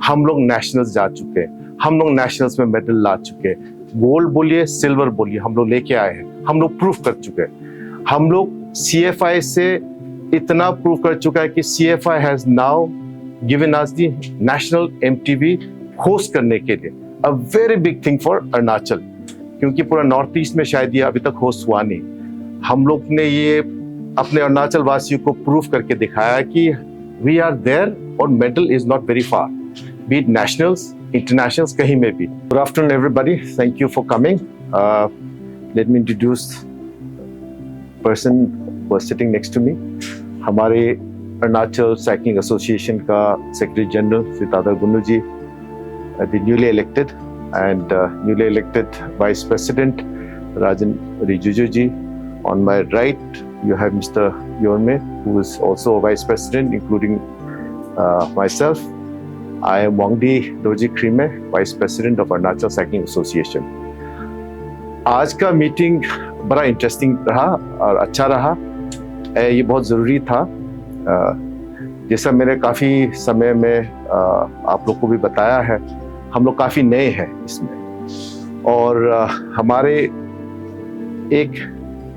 हम लोग नेशनल्स जा चुके हैं, हम लोग नेशनल्स में मेडल ला चुके हैं, गोल्ड बोलिए सिल्वर बोलिए हम लोग लेके आए हैं, हम लोग प्रूफ कर चुके हैं। हम लोग CFI से इतना प्रूफ कर चुका है कि CFI has now given us the national MTV host करने के लिए, a very big thing for Arunachal, क्योंकि पूरा नॉर्थ ईस्ट में शायद ये अभी तक होस्ट हुआ नहीं। हम लोग ने ये अपने अरुणाचल वासियों को प्रूफ करके दिखाया कि वी आर देयर और medal is not very far, be it nationals internationals कहीं में भी। Good afternoon everybody, thank you for coming. Let me introduce person who is sitting next to me. हमारे अरुणाचल साइकिलिंग एसोसिएशन का secretary general Shri Dadar Gunnu ji, the newly elected and newly elected Vice President Rajan Rijuju ji. On my right, you have Mr. Yorme, who is also a Vice President, including myself. I am Wangdi Dorji Krime, Vice President of Arunachal Cycling Association. आज का meeting बड़ा interesting रहा और अच्छा रहा। ये बहुत ज़रूरी था। जैसा मैंने काफ़ी समय में आप लोग को भी बताया है, हम लोग काफ़ी नए हैं इसमें, और हमारे एक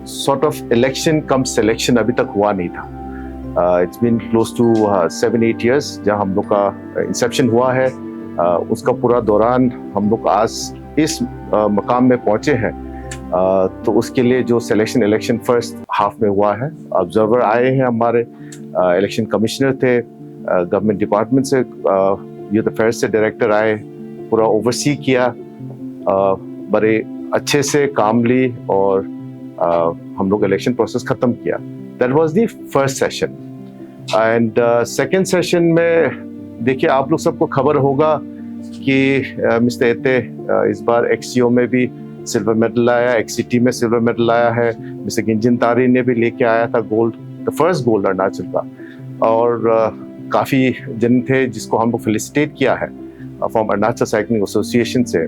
sort of election cum selection अभी तक हुआ नहीं था। It's been close to 7-8 years जहाँ हम लोग का इंसेप्शन हुआ है। उसका पूरा दौरान हम लोग आज इस मकाम में पहुँचे हैं। तो उसके लिए जो सिलेक्शन इलेक्शन फर्स्ट हाफ में हुआ है, ऑब्जर्वर आए हैं, हमारे इलेक्शन कमिश्नर थे, गवर्नमेंट डिपार्टमेंट से यूथ अफेयर्स से डायरेक्टर आए, पूरा ओवरसी किया, बड़े अच्छे से कामली, और हम लोग इलेक्शन प्रोसेस खत्म किया। That was the first session. And second session में देखिए, आप लोग सबको खबर होगा कि मिस्टर एते इस बार XCO में भी सिल्वर मेडल लाया, XCT में सिल्वर मेडल लाया है। मिस्टर गिंजन तारी ने भी लेके आया था gold, the first gold Arunachal का, और काफ़ी जन थे जिसको हम लोग फेलिसिटेट किया है फ्रॉम अरुणाचल साइक्लिंग एसोसिएशन से।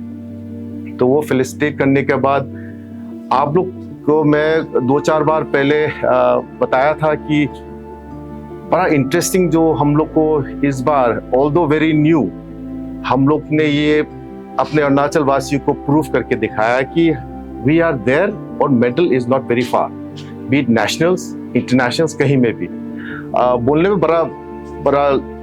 तो वो फेलिसिटेट करने के बाद आप लोग को मैं 2-4 बार पहले बताया था कि बड़ा इंटरेस्टिंग जो हम लोग को इस बार, ऑल्दो वेरी न्यू, हम लोग ने ये अपने अरुणाचल वासियों को प्रूफ करके दिखाया कि वी आर देयर और medal is not very far, be it nationals internationals कहीं में भी। बोलने में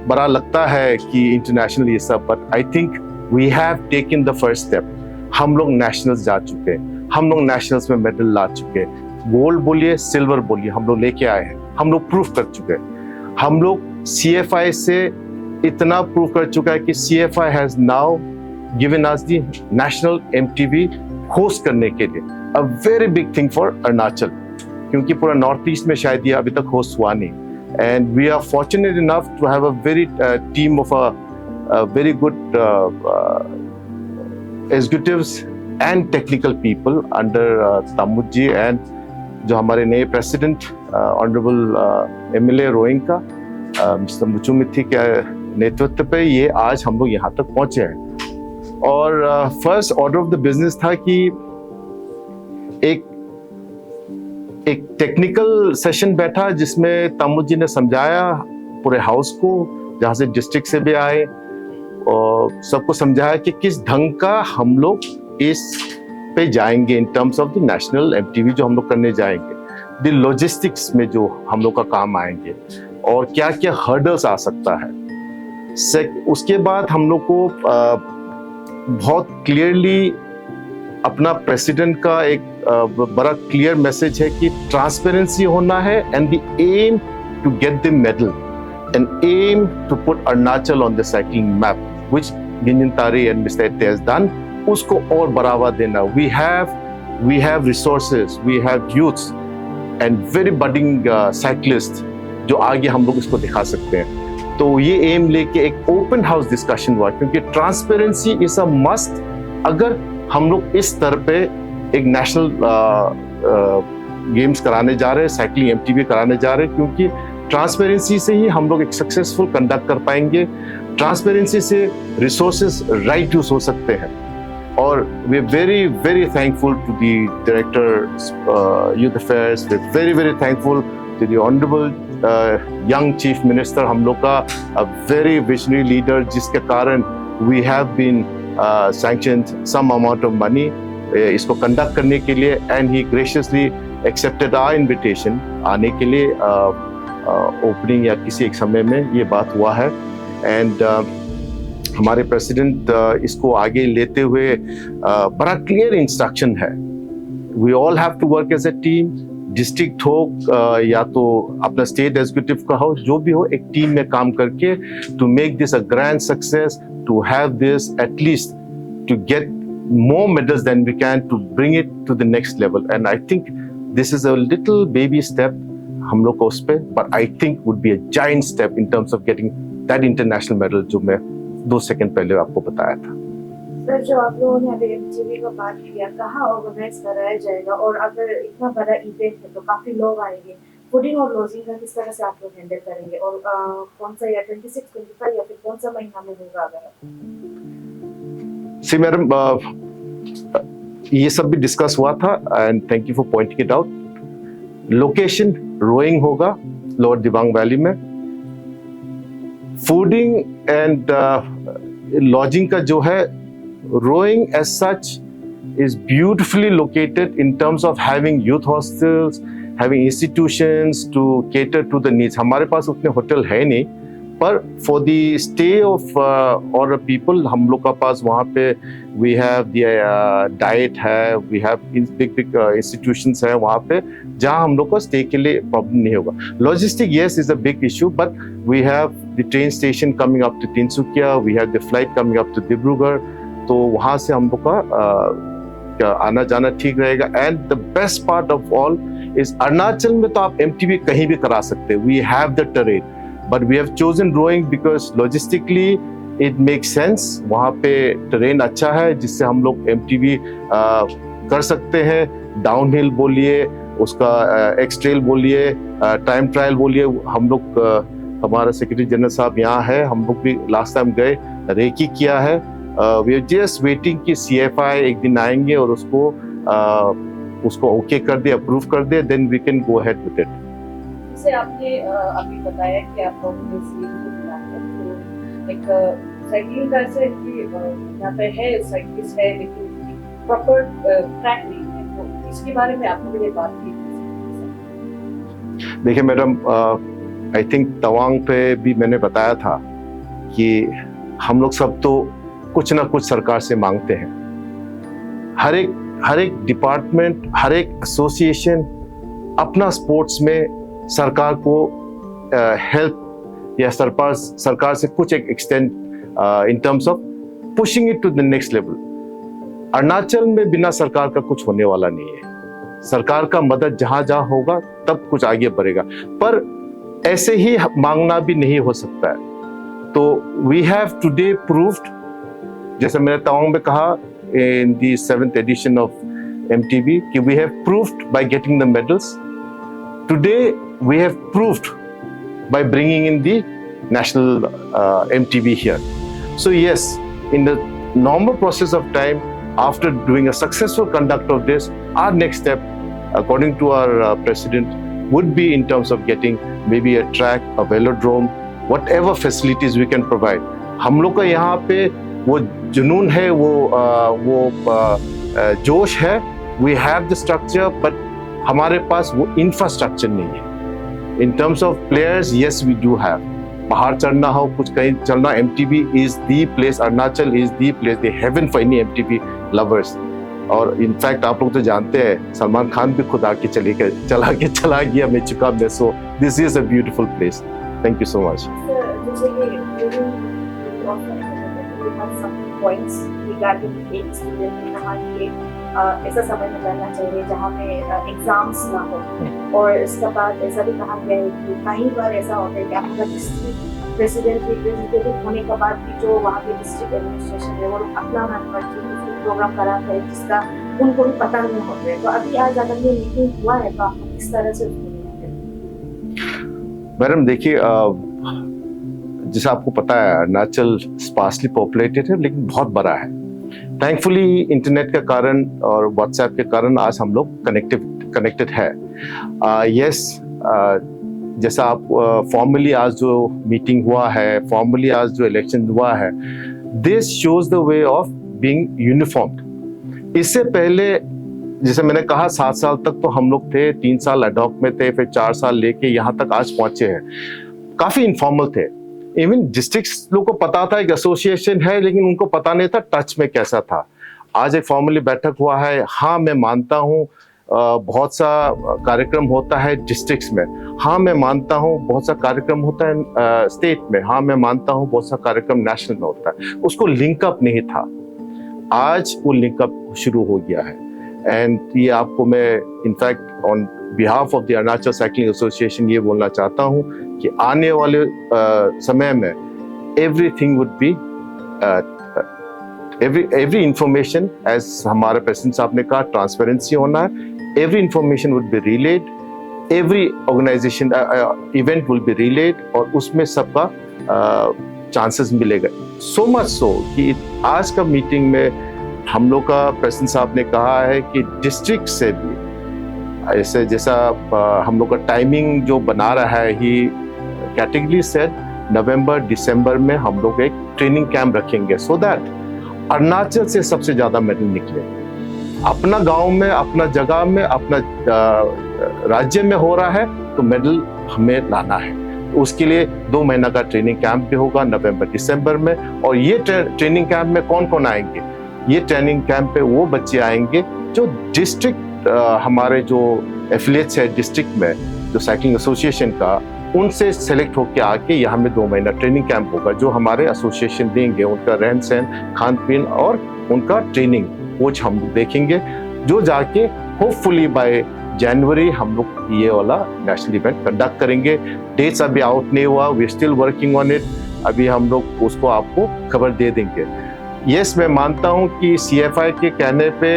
बड़ा लगता है कि इंटरनेशनल ये सब, but I think we have taken the first step. हम लोग नेशनल्स जा चुके हैं, हम लोग नेशनल्स में मेडल ला चुके हैं, गोल्ड बोलिए सिल्वर बोलिए हम लोग लेके आए हैं, हम लोग प्रूफ कर चुके हैं। हम लोग CFI से इतना प्रूफ कर चुका है कि CFI has now given us the national MTV host करने के लिए, a very big thing for Arunachal, क्योंकि पूरा नॉर्थ ईस्ट में शायद ये अभी तक होस्ट हुआ नहीं। And we are fortunate enough to have a very team of very good executives and technical people under Tamut ji, and जो हमारे नए प्रेसिडेंट ऑनरेबल MLA रोइंग का मिस्टर मुचुमिथी के नेतृत्व पे ये आज हम लोग यहाँ तक पहुँचे हैं। और first order of the business था कि एक टेक्निकल सेशन बैठा जिसमें तामुद जी ने समझाया पूरे हाउस को, जहाँ से डिस्ट्रिक्ट से भी आए, और सबको समझाया कि किस ढंग का हम लोग इस पे जाएंगे इन terms of the national MTV जो हम लोग करने जाएंगे, द लॉजिस्टिक्स में जो हम लोग का काम आएंगे, और क्या क्या हर्डल्स आ सकता है। उसके बाद हम लोग को बहुत क्लियरली अपना प्रेसिडेंट का एक बड़ा क्लियर मैसेज है कि ट्रांसपेरेंसी होना है, and the aim to get the medal, and aim to put Arunachal on the cycling map, which Ginjan Tari and mister Ete has done. उसको और बढ़ावा देना। We have resources, we have youths and very budding cyclist जो आगे हम लोग इसको दिखा सकते हैं। तो ये एम लेके एक ओपन हाउस डिस्कशन हुआ, क्योंकि ट्रांसपेरेंसी इज अ मस्ट। अगर हम लोग इस स्तर पे एक नेशनल गेम्स कराने जा रहे हैं, साइक्लिंग MTV कराने जा रहे हैं, क्योंकि ट्रांसपेरेंसी से ही हम लोग एक सक्सेसफुल कंडक्ट कर पाएंगे। ट्रांसपेरेंसी से रिसोर्सेज राइट यूज हो सकते हैं। और we very very thankful to the director youth affairs, we very very thankful to the Honorable young chief minister, हम लोग का वेरी विजनरी लीडर, जिसके कारण we have been sanctioned some amount of money इसको कंडक्ट करने के लिए, and he graciously accepted our invitation आने के लिए ओपनिंग या किसी एक समय में ये बात हुआ है। एंड हमारे प्रेसिडेंट इसको आगे लेते हुए बड़ा क्लियर इंस्ट्रक्शन है, we all have to work as a team, district हो या तो अपना स्टेट एग्जीक्यूटिव का हो, जो भी हो, एक टीम में काम करके to make this a grand success, to have this at least to get more medals than we can to bring it to the next level. And I think this is a little baby step हम लोग को उस पे, but I think would be a giant step in terms of getting that international medal जो मैं 2 second पहले आपको बताया था। सर, जो आप लोगों ने अभी एमटीवी का बात किया, कहाँ ऑर्गेनाइज कराया जाएगा, और अगर इतना बड़ा इवेंट है तो काफी लोग आएंगे, फूडिंग और लॉजिंग का किस तरह से आप लोग हैंडल करेंगे, और कौन सा या 26, 25 या फिर कौन सा महीना में होगा? अगर सी मैडम, ये सब भी डिस्कस हुआ था, and thank you for pointing it out. Location Roing होगा लोअर दिबांग वैली में। फूडिंग एंड लॉजिंग का जो है, Roing as such is beautifully located in terms of having youth hostels, having institutions to cater to the needs. हमारे पास उतने hotel है नहीं, पर for the stay of और people, हम लोग का पास वहाँ पे we have the diet है, we have big institutions है वहाँ पे, जहाँ हम लोग को stay के लिए problem नहीं होगा। Logistic, yes, is a big issue, but we have the train station coming up to Tinsukia, we have the flight coming up to Dibrugarh, तो वहाँ से हम लोग का आना जाना ठीक रहेगा। And the best part of all is Arunachal में तो आप एमटीबी कहीं भी करा सकते हैं, we have the terrain, but we have chosen Roing because logistically it makes sense. वहाँ पे टेरेन अच्छा है जिससे हम लोग एमटीबी कर सकते हैं। डाउनहिल बोलिए, उसका एक्स ट्रेल बोलिए, टाइम ट्रायल बोलिए। हम लोग हमारा सेक्रेटरी जनरल साहब यहाँ है, हम लोग भी लास्ट टाइम गए, रेकी किया है। वी आर जस्ट वेटिंग कि CFI एक दिन आएंगे और उसको ओके कर दे, अप्रूव कर दे, then we can go ahead with it. जैसे आपने अभी बताया कि आप लोगों ने सीरीज किया है, तो एक साइकिलिंग का ऐसे कि यहाँ पे है साइकिलिस्ट है लेकिन प्रॉपर ट्रैक नहीं है, तो इसके बारे में आपने मुझे बात की? देखिए मैडम, आई थिंक तवांग पे भी मैंने बताया था कि हम लोग सब तो कुछ ना कुछ सरकार से मांगते हैं। हर एक डिपार्टमेंट, हर एक एसोसिएशन अपना स्पोर्ट्स में सरकार को हेल्प या सरकार से कुछ एक extend in terms of pushing it to the next level. Arunachal में बिना सरकार का कुछ होने वाला नहीं है। सरकार का मदद जहां जहां होगा तब कुछ आगे बढ़ेगा, पर ऐसे ही मांगना भी नहीं हो सकता है। तो वी हैव टुडे प्रूव्ड, जैसे मैंने तवांग में कहा in the 7th edition of MTB कि we have proved by getting the medals. Today we have proved by bringing in the national MTB here. So yes, in the normal process of time, after doing a successful conduct of this, our next step, according to our president, would be in terms of getting maybe a track, a velodrome, whatever facilities we can provide. हम लोग का यहाँ पे वो जुनून है, वो जोश है, we have the structure, but हमारे पास वो इंफ्रास्ट्रक्चर नहीं है। In terms of players, yes we do have. पहाड़ चढ़ना हो, कुछ कहीं चलना, MTB is the place, Arunachal is the place, the heaven for any MTB lovers. और इनफैक्ट आप लोग तो जानते हैं, सलमान खान भी खुद आके चला गया, मैं चुका मैं। So this is a beautiful place. Thank you so much. Points regarding aids के ऐसा समय में करना चाहिए जहाँ पे एग्जाम्स ना हो, और इसके बाद ऐसा भी कहा गया है कि कई बार ऐसा होता है कि आपका डिस्ट्रिक्ट प्रेसिडेंट रिप्रेजेंटेटिव होने के बाद भी जो वहाँ के डिस्ट्रिक्ट एडमिनिस्ट्रेशन है वो अपना प्रोग्राम कराते हैं जिसका उनको भी पता नहीं होता है। तो अभी आज अगर ये मीटिंग हुआ है तो आप किस तरह से मैडम? देखिए, जैसा आपको पता है अरुणाचल स्पार्सली पॉपुलेटेड है लेकिन बहुत बड़ा है। थैंकफुली इंटरनेट के कारण और व्हाट्सएप के कारण आज हम लोग कनेक्टेड है। यस, जैसा आप फॉर्मली आज जो मीटिंग हुआ है, फॉर्मली आज जो इलेक्शन हुआ है, this shows the way of being uniformed. इससे पहले जैसे मैंने कहा 7 साल तक तो हम लोग थे, 3 साल अडॉक में थे, फिर 4 साल लेके यहाँ तक आज पहुंचे हैं। काफी इनफॉर्मल थे। इवन डिस्ट्रिक्ट लोग को पता था एक एसोसिएशन है, लेकिन उनको पता नहीं था टच में कैसा था। आज एक फॉर्मली बैठक हुआ है। हाँ, मैं मानता हूँ बहुत सा कार्यक्रम होता है डिस्ट्रिक्ट्स में। हाँ, मैं मानता हूँ बहुत सा कार्यक्रम होता है स्टेट में। हाँ, मैं मानता हूँ बहुत सा कार्यक्रम नेशनल में होता है। उसको लिंकअप नहीं था, आज वो लिंकअप शुरू हो गया है। एंड ये आपको मैं in fact on behalf of the Arunachal cycling association ये बोलना चाहता हूँ कि आने वाले समय में everything would be every information, as हमारे प्रेसिडेंट साहब ने कहा, ट्रांसपेरेंसी होना है। every information would be relayed, every organization event will be relayed, और उसमें सबका चांसेस मिलेगा। so much so कि आज का मीटिंग में हम लोग का प्रेसिडेंट साहब ने कहा है कि डिस्ट्रिक्ट से भी ऐसे जैसा हम लोग का टाइमिंग जो बना रहा है, ही कैटेगरी सेड नवंबर दिसंबर में हम लोग एक ट्रेनिंग कैंप रखेंगे, सो दैट अरुणाचल से सबसे ज्यादा मेडल निकले। अपना गांव में, अपना जगह में, अपना राज्य में हो रहा है तो मेडल हमें लाना है। तो उसके लिए 2 महीना का ट्रेनिंग कैंप भी होगा नवंबर दिसंबर में। और ये ट्रेनिंग कैंप में कौन कौन आएंगे? ये ट्रेनिंग कैंप पे वो बच्चे आएंगे जो डिस्ट्रिक्ट हमारे जो एफिलिएट्स है डिस्ट्रिक्ट में, जो साइकिलिंग एसोसिएशन का, उनसे सेलेक्ट होकर आके यहाँ में 2 महीना ट्रेनिंग कैंप होगा, जो हमारे एसोसिएशन देंगे। उनका रहन सहन, खान पीन और उनका ट्रेनिंग कोच हम लोग देखेंगे, जो जाके होपफुली बाय जनवरी हम लोग ये वाला नेशनल इवेंट कंडक्ट करेंगे। डेट्स अभी आउट नहीं हुआ, we still working on it. अभी हम लोग उसको आपको खबर दे देंगे। यस, मैं मानता हूँ कि CFI के कहने पे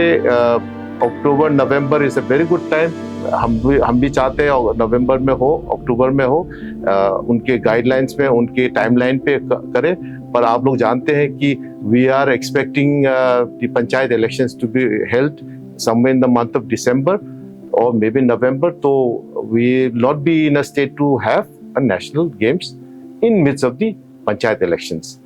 October November is a very good time. हम भी चाहते हैं नवंबर में हो, अक्टूबर में हो, उनके गाइडलाइंस में, उनके टाइमलाइन पे करें। पर आप लोग जानते हैं कि we are expecting the panchayat elections to be held somewhere in the month of December और मे बी नवंबर। तो we will not be in a state to have a national games in midst of the panchayat elections.